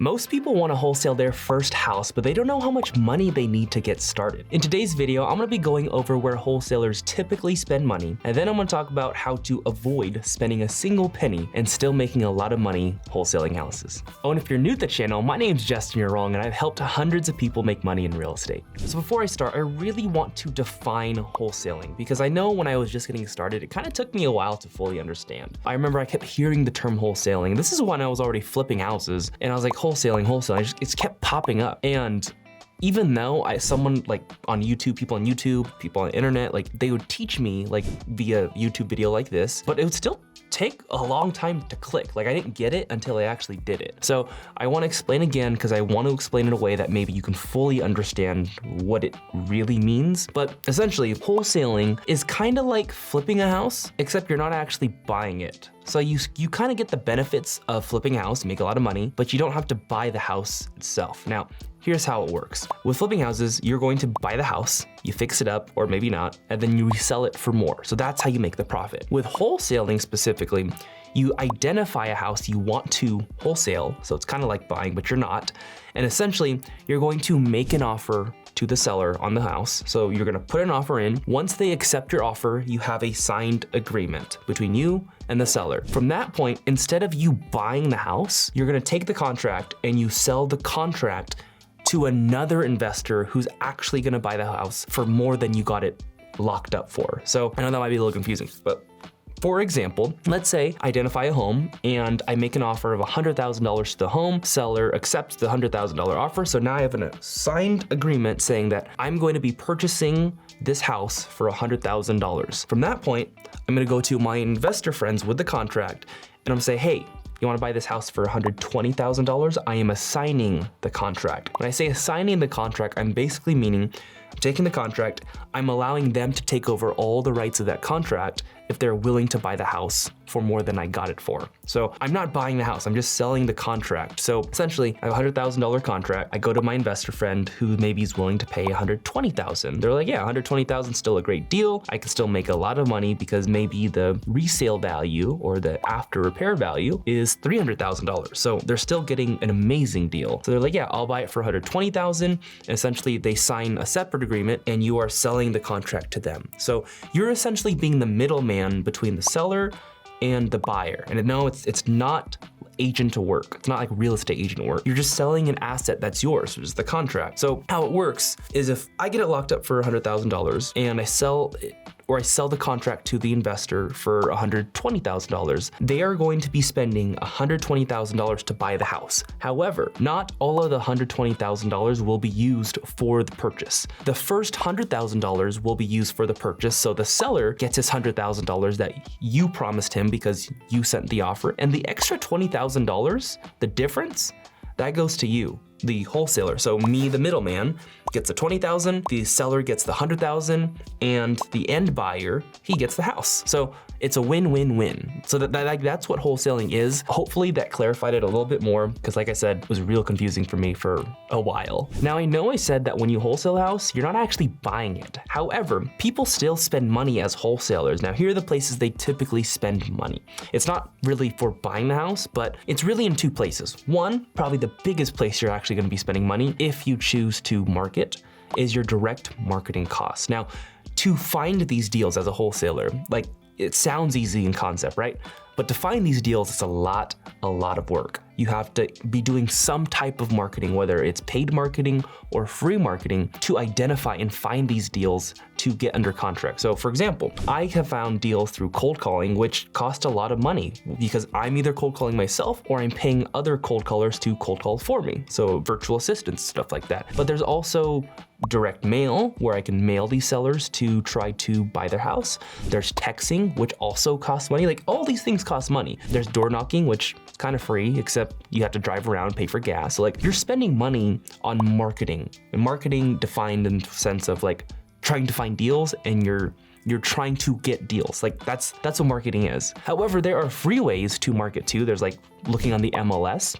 Most people want to wholesale their first house, but they don't know how much money they need to get started. In today's video, I'm going to be going over where wholesalers typically spend money, and then I'm going to talk about how to avoid spending a single penny and still making a lot of money wholesaling houses. Oh, and if you're new to the channel, my name's Justin You're Wrong, and I've helped hundreds of people make money in real estate. So before I start, I really want to define wholesaling, because I know when I was just getting started, it kind of took me a while to fully understand. I remember I kept hearing the term wholesaling. This is when I was already flipping houses, and I was like, wholesaling, it kept popping up. And even though someone like on YouTube, people on the internet, like they would teach me like via YouTube video like this, but it would still take a long time to click. Like I didn't get it until I actually did it. So I want to explain again because I want to explain in a way that maybe you can fully understand what it really means. But essentially, wholesaling is kind of like flipping a house, except you're not actually buying it. So you kind of get the benefits of flipping a house, make a lot of money, but you don't have to buy the house itself. Now, here's how it works. With flipping houses, you're going to buy the house, you fix it up, or maybe not, and then you resell it for more. So that's how you make the profit. With wholesaling specifically, you identify a house you want to wholesale. So it's kind of like buying, but you're not. And essentially, you're going to make an offer to the seller on the house. So you're gonna put an offer in. Once they accept your offer, you have a signed agreement between you and the seller. From that point, instead of you buying the house, you're gonna take the contract and you sell the contract to another investor who's actually gonna buy the house for more than you got it locked up for. So I know that might be a little confusing, but for example, let's say I identify a home and I make an offer of $100,000 to the home, seller accepts the $100,000 offer. So now I have a signed agreement saying that I'm going to be purchasing this house for $100,000. From that point, I'm gonna go to my investor friends with the contract and I'm gonna say, hey, you wanna buy this house for $120,000? I am assigning the contract. When I say assigning the contract, I'm basically meaning taking the contract, I'm allowing them to take over all the rights of that contract if they're willing to buy the house for more than I got it for. So I'm not buying the house, I'm just selling the contract. So essentially, I have a $100,000 contract. I go to my investor friend who maybe is willing to pay $120,000. They're like, yeah, $120,000 is still a great deal. I can still make a lot of money because maybe the resale value or the after repair value is $300,000. So they're still getting an amazing deal. So they're like, yeah, I'll buy it for $120,000. And essentially they sign a separate agreement and you are selling the contract to them. So you're essentially being the middleman between the seller and the buyer. And no, it's not agent work. It's not like real estate agent work. You're just selling an asset that's yours, which is the contract. So how it works is if I get it locked up for $100,000 and I sell it, or I sell the contract to the investor for $120,000, they are going to be spending $120,000 to buy the house. However, not all of the $120,000 will be used for the purchase. The first $100,000 will be used for the purchase, so the seller gets his $100,000 that you promised him because you sent the offer, and the extra $20,000, the difference, that goes to you, the wholesaler. So me, the middleman, gets the $20,000, the seller gets the $100,000, and the end buyer, he gets the house. So it's a win-win-win. So that's what wholesaling is. Hopefully that clarified it a little bit more, because like I said, it was real confusing for me for a while. Now I know I said that when you wholesale a house, you're not actually buying it. However, people still spend money as wholesalers. Now here are the places they typically spend money. It's not really for buying the house, but it's really in two places. One, probably the biggest place you're actually gonna be spending money if you choose to market is your direct marketing costs. Now, to find these deals as a wholesaler, like it sounds easy in concept, right? But to find these deals, it's a lot of work. You have to be doing some type of marketing, whether it's paid marketing or free marketing, to identify and find these deals to get under contract. So for example, I have found deals through cold calling, which cost a lot of money because I'm either cold calling myself or I'm paying other cold callers to cold call for me. So virtual assistants, stuff like that. But there's also direct mail, where I can mail these sellers to try to buy their house. There's texting, which also costs money. Like all these things cost money. There's door knocking, which is kind of free, except you have to drive around, pay for gas. So like you're spending money on marketing, and marketing defined in the sense of like trying to find deals, and you're You're trying to get deals. Like that's what marketing is. However, there are free ways to market too. There's like looking on the MLS,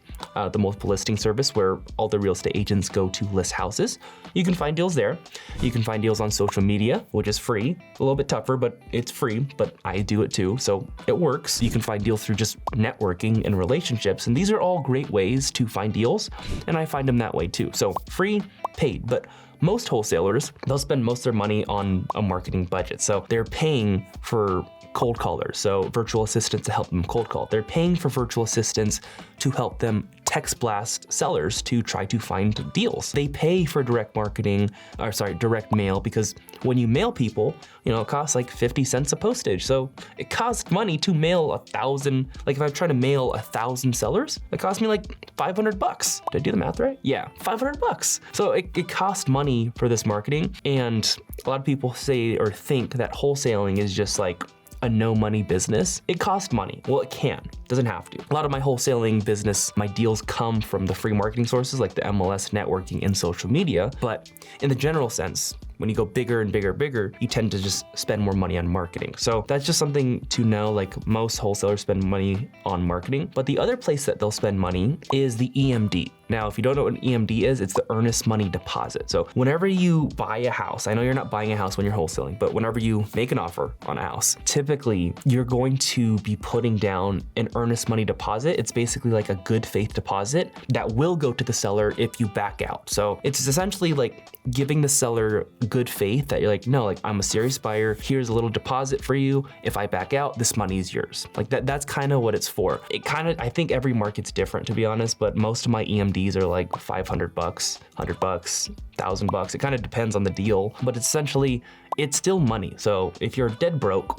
the multiple listing service where all the real estate agents go to list houses. You can find deals there. You can find deals on social media, which is free. A little bit tougher, but it's free, but I do it too, so it works. You can find deals through just networking and relationships, and these are all great ways to find deals, and I find them that way too. So free, paid, but most wholesalers, they'll spend most of their money on a marketing budget. So they're paying for cold callers, so virtual assistants to help them cold call. They're paying for virtual assistants to help them text blast sellers to try to find deals. They pay for direct mail, because when you mail people, it costs like 50 cents a postage. So it costs money to mail 1,000. Like if I'm trying to mail 1,000 sellers, it costs me like $500. Did I do the math right? Yeah, $500. So it costs money for this marketing. And a lot of people say or think that wholesaling is just like a no money business. It costs money. Well, it can, doesn't have to. A lot of my wholesaling business, my deals come from the free marketing sources like the MLS, networking, and social media. But in the general sense, when you go bigger and bigger, you tend to just spend more money on marketing. So that's just something to know. Like most wholesalers spend money on marketing, but the other place that they'll spend money is the EMD. Now, if you don't know what an EMD is, it's the earnest money deposit. So whenever you buy a house, I know you're not buying a house when you're wholesaling, but whenever you make an offer on a house, typically you're going to be putting down an earnest money deposit. It's basically like a good faith deposit that will go to the seller if you back out. So it's essentially like giving the seller good faith that you're like, no, like I'm a serious buyer. Here's a little deposit for you. If I back out, this money is yours. Like that's kind of what it's for. I think every market's different, to be honest, but most of my EMDs are like $500, $100, $1,000. It kind of depends on the deal, but essentially it's still money. So if you're dead broke,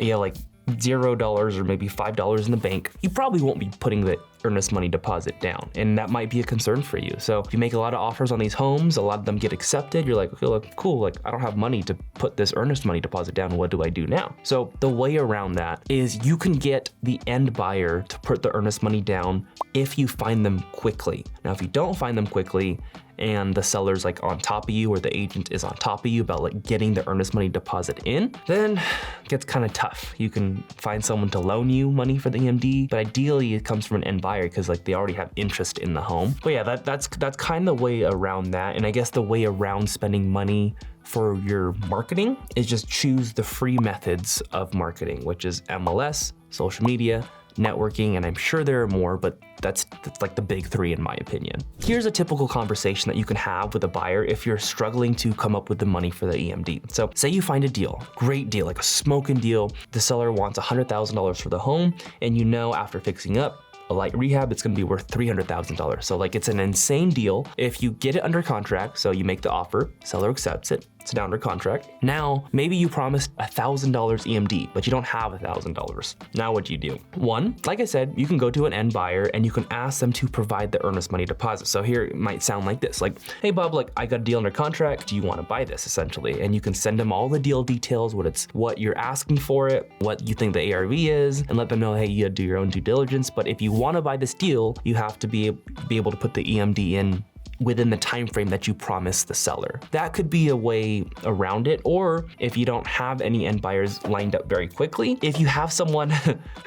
like $0 or maybe $5 in the bank, you probably won't be putting the earnest money deposit down. And that might be a concern for you. So if you make a lot of offers on these homes, a lot of them get accepted, you're like, okay, look, cool. Like I don't have money to put this earnest money deposit down. What do I do now? So the way around that is you can get the end buyer to put the earnest money down if you find them quickly. Now, if you don't find them quickly, and the seller's like on top of you, or the agent is on top of you about like getting the earnest money deposit in, then it gets kind of tough. You can find someone to loan you money for the EMD, but ideally it comes from an end buyer because like they already have interest in the home. But yeah, that's kind of the way around that. And I guess the way around spending money for your marketing is just choose the free methods of marketing, which is MLS, social media, networking, and I'm sure there are more, but that's like the big three in my opinion. Here's a typical conversation that you can have with a buyer if you're struggling to come up with the money for the EMD. So say you find a deal, great deal, like a smoking deal. The seller wants $100,000 for the home, and after fixing up, a light rehab, it's gonna be worth $300,000. So like it's an insane deal. If you get it under contract, so you make the offer, seller accepts it, it's now under contract. Now, maybe you promised $1,000 EMD, but you don't have $1,000. Now what do you do? One, like I said, you can go to an end buyer and you can ask them to provide the earnest money deposit. So here it might sound like this, like, hey Bob, like I got a deal under contract. Do you wanna buy this essentially? And you can send them all the deal details, what you're asking for it, what you think the ARV is, and let them know, hey, you gotta do your own due diligence. But if you wanna buy this deal, you have to be able to put the EMD in within the time frame that you promised the seller. That could be a way around it. Or if you don't have any end buyers lined up very quickly, if you have someone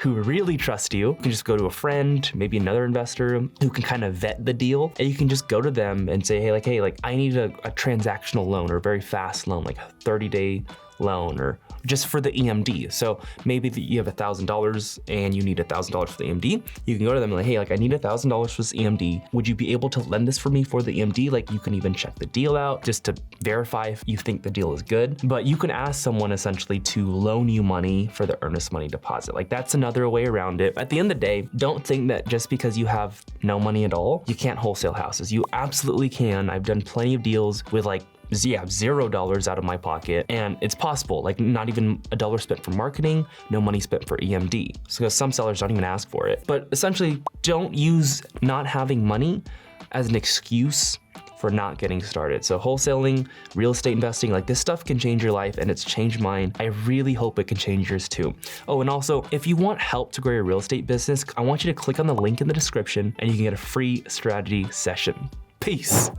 who really trusts you, you can just go to a friend, maybe another investor who can kind of vet the deal, and you can just go to them and say, hey, I need a transactional loan or a very fast loan, like a 30-day loan, or just for the EMD. So maybe you have $1,000 and you need $1,000 for the EMD. You can go to them and like, hey, I need $1,000 for this EMD. Would you be able to lend this for me for the EMD? Like you can even check the deal out just to verify if you think the deal is good. But you can ask someone essentially to loan you money for the earnest money deposit. Like that's another way around it. At the end of the day, don't think that just because you have no money at all, you can't wholesale houses. You absolutely can. I've done plenty of deals with like $0 out of my pocket, and it's possible, like not even $1 spent for marketing, no money spent for EMD. So some sellers don't even ask for it. But essentially, don't use not having money as an excuse for not getting started. So wholesaling, real estate investing, like this stuff can change your life, and it's changed mine. I really hope it can change yours too. Oh, and also, if you want help to grow your real estate business, I want you to click on the link in the description and you can get a free strategy session. Peace.